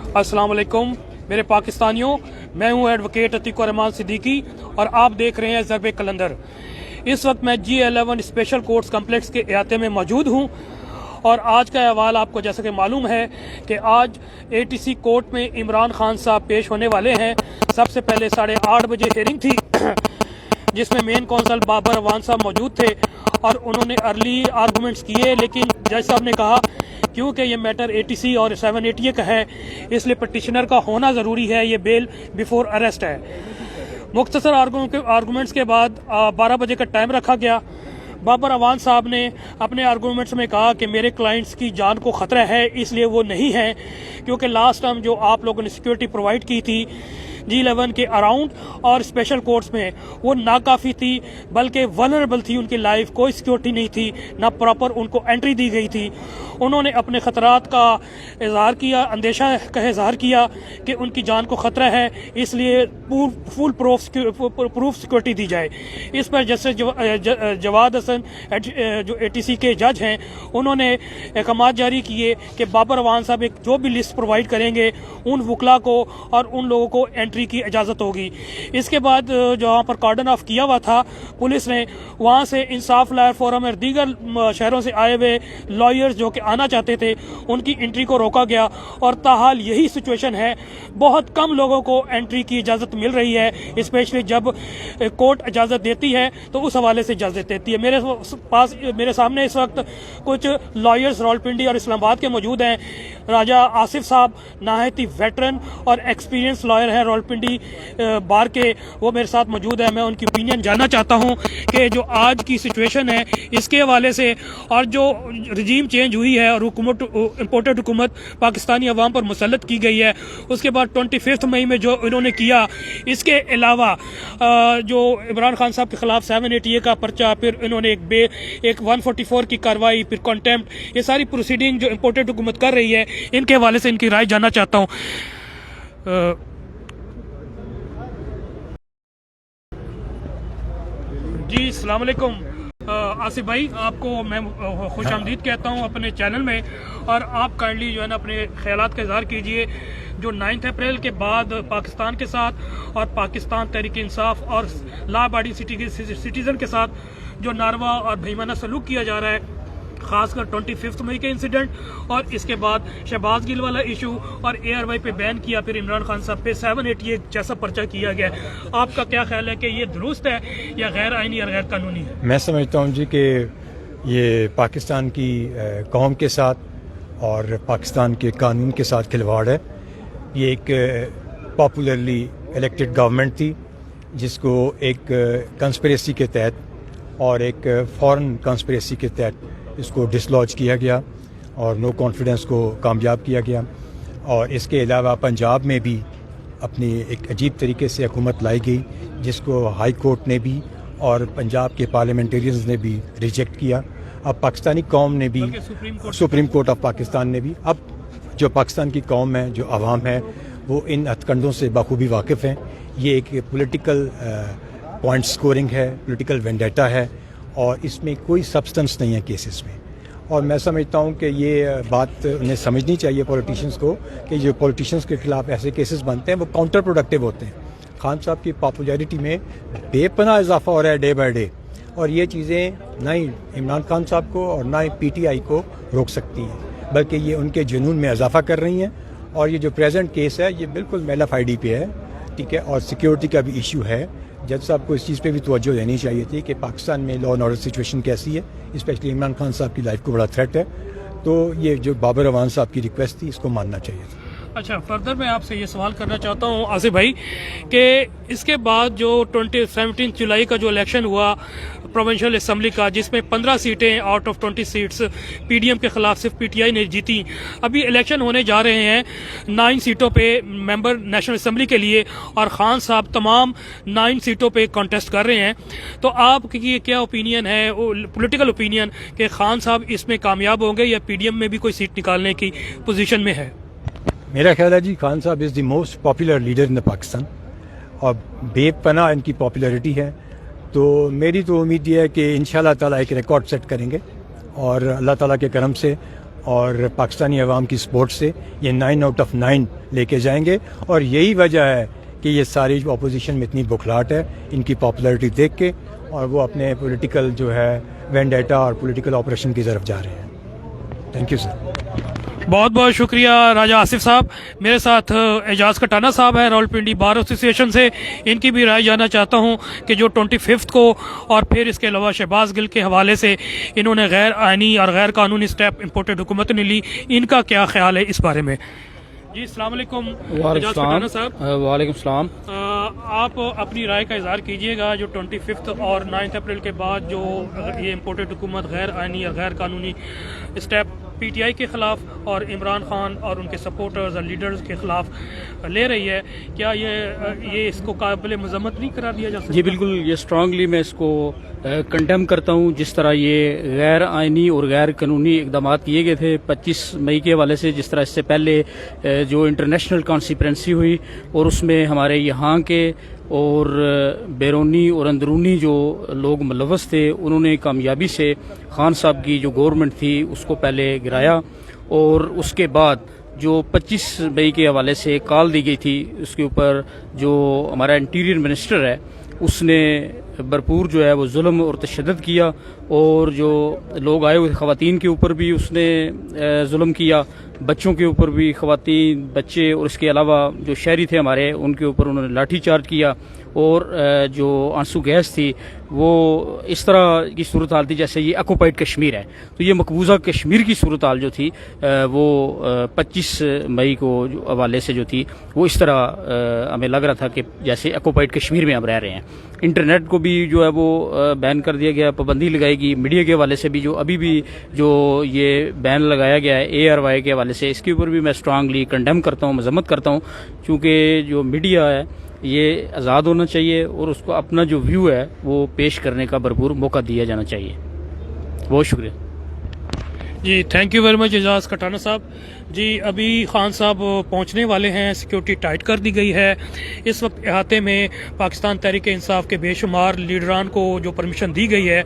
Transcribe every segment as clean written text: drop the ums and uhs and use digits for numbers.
अस्सलाम वालेकुम मेरे पाकिस्तानियों, मैं हूं एडवोकेट अतीक रहमान सिद्दीकी और आप देख रहे हैं ज़रबे कलंदर। इस वक्त मैं G11 स्पेशल कोर्ट्स कम्प्लेक्स के अहाते में मौजूद हूं और आज का अहवाल आपको जैसा कि मालूम है कि आज ATC कोर्ट में इमरान खान साहब पेश होने वाले हैं। सबसे पहले 8:30 बजे हियरिंग थी जिसमें मेन कौंसल बाबर अवान साहब मौजूद थे और उन्होंने अर्ली आर्गूमेंट्स किए, लेकिन जज साहब ने कहा क्योंकि ये मैटर ATC और 780 का है इसलिए पटिशनर का होना ज़रूरी है, ये बेल बिफोर अरेस्ट है। मुख्तसर आर्गूमेंट्स के बाद 12 बजे का टाइम रखा गया। बाबर अवान साहब ने अपने आर्गूमेंट्स में कहा कि मेरे क्लाइंट्स की जान को ख़तरा है, इसलिए वो नहीं है, क्योंकि लास्ट टाइम जो आप लोगों ने सिक्योरिटी प्रोवाइड की थी G11 के अराउंड और स्पेशल कोर्ट्स में वो नाकाफ़ी थी, बल्कि वनरेबल थी, उनकी लाइफ कोई सिक्योरिटी नहीं थी, ना प्रॉपर उनको एंट्री दी गई थी। उन्होंने अपने ख़तरात का इजहार किया, अंदेशा का इजहार किया कि उनकी जान को ख़तरा है, इसलिए फुल प्रूफ सिक्योरिटी दी जाए। इस पर जस्टिस जवाद हसन जो ATC के जज हैं उन्होंने अहकाम जारी किए कि बाबर अवान साहब एक जो भी लिस्ट प्रोवाइड करेंगे उन वकला को और उन लोगों को एंट्री की इजाज़त होगी। इसके बाद जहाँ पर कार्डन ऑफ किया हुआ था पुलिस ने, वहाँ से इंसाफ लॉयर फोरम और दीगर शहरों से आए हुए लॉयर्स जो कि आना चाहते थे उनकी एंट्री को रोका गया और ताहाल यही सिचुएशन है। बहुत कम लोगों को एंट्री की इजाज़त मिल रही है, स्पेशली जब कोर्ट इजाज़त देती है तो उस हवाले से इजाज़त देती है। मेरे सामने इस वक्त कुछ लॉयर्स रावलपिंडी और इस्लामाबाद के मौजूद हैं। राजा आसिफ साहब नहायत ही वेटरन और एक्सपीरियंस लॉयर हैं रावलपिंडी बार के, वो मेरे साथ मौजूद है। मैं उनकी ओपिनियन जानना चाहता हूँ कि जो आज की सिचुएशन है इसके हवाले से और जो रजीम चेंज हुई है और हुकूमत इम्पोर्टेड हुकूमत पाकिस्तानी अवाम पर मुसल्लत की गई है, उसके बाद 25 मई में जो इन्होंने किया, इसके अलावा जो इमरान खान साहब के खिलाफ 780 का पर्चा, फिर इन्होंने एक 144 की कार्रवाई, फिर कॉन्टेम्प्ट, ये सारी प्रोसीडिंग जो इम्पोर्टेड हुकूमत कर रही है, इनके हवाले से इनकी राय जानना चाहता हूँ। जी अस्सलाम वालेकुम आसिफ भाई, आपको मैं खुश आमदीद कहता हूँ अपने चैनल में, और आप काइंडली जो है ना अपने ख्यालात का इजहार कीजिए। जो 9 अप्रैल के बाद पाकिस्तान के साथ और पाकिस्तान तहरीक इंसाफ और लॉ अबाइडिंग सिटीज़न के साथ जो नारवा और बेईमाना सलूक किया जा रहा है, खासकर 25 मई के इंसिडेंट और इसके बाद शहबाज गिल वाला इशू और ARY पे बैन किया, फिर इमरान खान साहब पे 780 जैसा पर्चा किया गया, आपका क्या ख्याल है कि ये दुरुस्त है या गैर आईनी और गैर कानूनी है? मैं समझता हूँ जी कि ये पाकिस्तान की कौम के साथ और पाकिस्तान के कानून के साथ खिलवाड़ है। ये एक पॉपुलरली इलेक्टेड गवर्नमेंट थी जिसको एक कंस्पिरेसी के तहत और एक फॉरेन कंस्पिरेसी के तहत इसको डिसलॉज किया गया और नो कॉन्फिडेंस को कामयाब किया गया। और इसके अलावा पंजाब में भी अपनी एक अजीब तरीके से हुकूमत लाई गई जिसको हाई कोर्ट ने भी और पंजाब के पार्लियामेंटेरियंस ने भी रिजेक्ट किया। अब पाकिस्तानी कौम ने भी, सुप्रीम कोर्ट ऑफ पाकिस्तान ने भी, अब जो पाकिस्तान की कौम है, जो आवाम है, वो इन हथकंडों से बखूबी वाकिफ़ हैं। ये एक पॉलिटिकल पॉइंट स्कोरिंग है, पॉलिटिकल वेंडेटा है और इसमें कोई सब्सटेंस नहीं है केसेस में। और मैं समझता हूँ कि ये बात उन्हें समझनी चाहिए पॉलिटिशियंस को कि जो पॉलिटिशियंस के खिलाफ ऐसे केसेस बनते हैं वो काउंटर प्रोडक्टिव होते हैं। खान साहब की पॉपुलैरिटी में बेपनाह इजाफा हो रहा है डे बाय डे, और ये चीज़ें ना ही इमरान खान साहब को और ना ही PTI को रोक सकती हैं, बल्कि ये उनके जुनून में इजाफा कर रही हैं। और ये जो प्रेजेंट केस है ये बिल्कुल मेलफ ID पे है, ठीक है, और सिक्योरिटी का भी इशू है। जज साहब को इस चीज़ पे भी तवज्जो देनी चाहिए थी कि पाकिस्तान में लॉ एंड ऑर्डर सिचुएशन कैसी है, स्पेशली इमरान खान साहब की लाइफ को बड़ा थ्रेट है। तो ये जो बाबर अवान साहब की रिक्वेस्ट थी इसको मानना चाहिए था। अच्छा, फर्दर मैं आपसे ये सवाल करना चाहता हूँ आसिफ भाई कि इसके बाद जो 17 जुलाई का जो इलेक्शन हुआ प्रोविंशियल असम्बली का, जिसमें 15 सीटें आउट ऑफ 20 सीट्स PDM के खिलाफ सिर्फ PTI ने जीती, अभी इलेक्शन होने जा रहे हैं 9 सीटों पे मेंबर नेशनल असम्बली के लिए और खान साहब तमाम 9 सीटों पे कॉन्टेस्ट कर रहे हैं। तो आपकी क्या ओपिनियन है, पॉलिटिकल ओपिनियन, कि खान साहब इसमें कामयाब होंगे या PDM में भी कोई सीट निकालने की पोजीशन में है? मेरा ख्याल है जी खान साहब is the most popular leader in the Pakistan और बेपनाह इनकी पॉपुलैरिटी है। तो मेरी तो उम्मीद ये है कि इंशाल्लाह ताला एक रिकॉर्ड सेट करेंगे और अल्लाह ताला के करम से اور پاکستانی عوام کی سپورٹ سے یہ 9 آؤٹ آف 9 لے کے جائیں گے. اور یہی وجہ ہے کہ یہ ساری جو اپوزیشن میں اتنی بکھلاہٹ ہے ان کی پاپولرٹی دیکھ کے, اور وہ اپنے پولیٹیکل جو ہے وینڈیٹا اور پولیٹیکل آپریشن کی طرف جا رہے ہیں. Thank you sir. بہت بہت شکریہ راجہ آصف صاحب. میرے ساتھ اعجاز کٹانہ صاحب ہیں راولپنڈی بار ایسوسی ایشن سے. ان کی بھی رائے جاننا چاہتا ہوں کہ جو 25 کو اور پھر اس کے علاوہ شہباز گل کے حوالے سے انہوں نے غیر آئینی اور غیر قانونی اسٹیپ امپورٹڈ حکومت نے لی, ان کا کیا خیال ہے اس بارے میں؟ جی السلام علیکم اعجاز کٹانہ صاحب. وعلیکم السلام. آپ اپنی رائے کا اظہار کیجیے گا جو 25 اور 9 اپریل کے بعد جو یہ امپورٹڈ حکومت غیر آئینی اور غیر قانونی اسٹیپ پی ٹی آئی کے خلاف اور عمران خان اور ان کے سپورٹرز اور لیڈرز کے خلاف لے رہی ہے, کیا یہ اس کو قابل مذمت نہیں قرار دیا جا سکتا؟ جی بالکل, یہ اسٹرانگلی میں اس کو کنڈیم کرتا ہوں. جس طرح یہ غیر آئینی اور غیر قانونی اقدامات کیے گئے تھے 25 مئی کے حوالے سے, جس طرح اس سے پہلے جو انٹرنیشنل کانسیپرنسی ہوئی اور اس میں ہمارے یہاں کے اور بیرونی اور اندرونی جو لوگ ملوث تھے انہوں نے کامیابی سے خان صاحب کی جو گورنمنٹ تھی اس کو پہلے گرایا, اور اس کے بعد جو 25 مئی کے حوالے سے کال دی گئی تھی اس کے اوپر جو ہمارا انٹیریئر منسٹر ہے اس نے بھرپور جو ہے وہ ظلم اور تشدد کیا, اور جو لوگ آئے ہوئے خواتین کے اوپر بھی اس نے ظلم کیا, بچوں کے اوپر بھی, خواتین بچے اور اس کے علاوہ جو شہری تھے ہمارے ان کے اوپر انہوں نے لاٹھی چارج کیا, اور جو آنسو گیس تھی وہ اس طرح کی صورتحال تھی جیسے یہ آکوپائڈ کشمیر ہے. تو یہ مقبوضہ کشمیر کی صورتحال جو تھی وہ 25 مئی کو جو حوالے سے جو تھی وہ اس طرح ہمیں لگ رہا تھا کہ جیسے آکوپائڈ کشمیر میں ہم رہ رہے ہیں. انٹرنیٹ کو بھی جو ہے وہ بین کر دیا گیا, پابندی لگائی گئی. میڈیا کے حوالے سے بھی جو ابھی بھی جو یہ بین لگایا گیا ہے ARY کے حوالے سے, اس کے اوپر بھی میں اسٹرانگلی کنڈیم کرتا ہوں, مذمت کرتا ہوں, چونکہ جو میڈیا ہے یہ آزاد ہونا چاہیے اور اس کو اپنا جو ویو ہے وہ پیش کرنے کا بھرپور موقع دیا جانا چاہیے. بہت شکریہ. جی تھینک یو ویری مچ اعجاز کٹانہ صاحب. جی ابھی خان صاحب پہنچنے والے ہیں, سیکیورٹی ٹائٹ کر دی گئی ہے. اس وقت احاطے میں پاکستان تحریک انصاف کے بے شمار لیڈران کو جو پرمیشن دی گئی ہے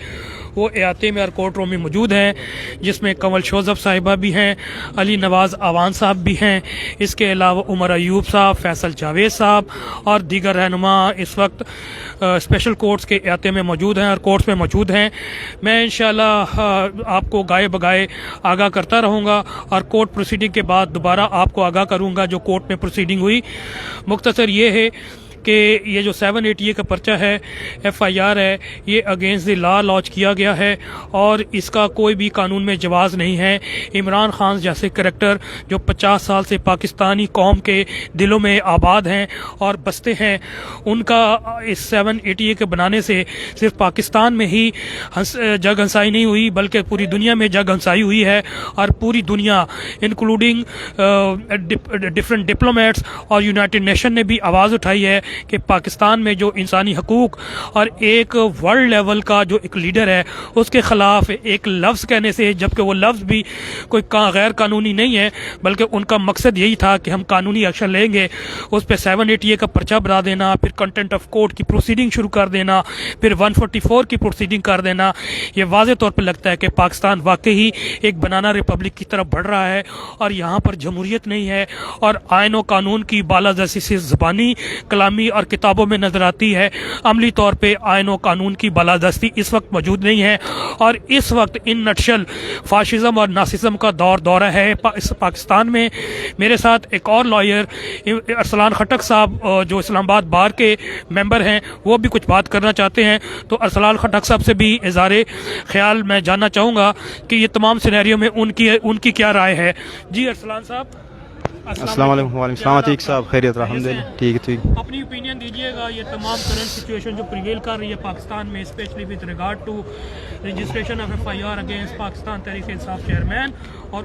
وہ احاطے میں اور کورٹ روم میں موجود ہیں, جس میں کنول شوذب صاحبہ بھی ہیں, علی نواز آوان صاحب بھی ہیں, اس کے علاوہ عمر ایوب صاحب, فیصل جاوید صاحب اور دیگر رہنما اس وقت اسپیشل کورٹس کے احاطے میں موجود ہیں اور کورٹس میں موجود ہیں. میں انشاءاللہ آپ کو گائے بگائے آگاہ کرتا رہوں گا اور کورٹ پروسیڈنگ کے بعد دوبارہ آپ کو آگاہ کروں گا جو کورٹ میں پروسیڈنگ ہوئی. مختصر یہ ہے کہ یہ جو 780 کا پرچہ ہے, FIR ہے, یہ اگینسٹ دی لا لانچ کیا گیا ہے اور اس کا کوئی بھی قانون میں جواز نہیں ہے. عمران خان جیسے کریکٹر جو 50 سال سے پاکستانی قوم کے دلوں میں آباد ہیں اور بستے ہیں, ان کا اس 780 کے بنانے سے صرف پاکستان میں ہی جگ ہنسائی نہیں ہوئی بلکہ پوری دنیا میں جگ ہنسائی ہوئی ہے, اور پوری دنیا انکلوڈنگ ڈفرینٹ ڈپلومیٹس اور یونائٹڈ نیشن نے بھی آواز اٹھائی ہے کہ پاکستان میں جو انسانی حقوق اور ایک ورلڈ لیول کا جو ایک لیڈر ہے اس کے خلاف ایک لفظ کہنے سے, جبکہ وہ لفظ بھی کوئی غیر قانونی نہیں ہے بلکہ ان کا مقصد یہی تھا کہ ہم قانونی ایکشن لیں گے, اس پہ 780 کا پرچہ بنا دینا, پھر کنٹینٹ آف کورٹ کی پروسیڈنگ شروع کر دینا, پھر 144 کی پروسیڈنگ کر دینا, یہ واضح طور پہ لگتا ہے کہ پاکستان واقعی ایک بنانا ریپبلک کی طرف بڑھ رہا ہے اور یہاں پر جمہوریت نہیں ہے اور آئین و قانون کی بالادستی سے زبانی کلامی اور کتابوں میں نظر آتی ہے, عملی طور پہ آئین و قانون کی بالادستی اس وقت موجود نہیں ہے. اور اس وقت ان نٹشل فاشزم اور ناسزم کا دورہ ہے اس پاکستان میں. میرے ساتھ ایک اور لائر ارسلان خٹک صاحب جو اسلام آباد بار کے ممبر ہیں وہ بھی کچھ بات کرنا چاہتے ہیں, تو ارسلان خٹک صاحب سے بھی اظہار خیال میں جاننا چاہوں گا کہ یہ تمام سینیریو میں ان کی کیا رائے ہے. جی ارسلان صاحب. السلام علیکم. وعلیکم السلام. عتیق صاحب خیریت الحمد للہ. ٹھیک ٹھیک. اپنی اوپینین دیجیے گا یہ تمام کرنٹ سچویشن جو پریویل کر رہی ہے پاکستان میں, specially with regard to registration of FIR against Pakistan Tehreek Insaf chairman اور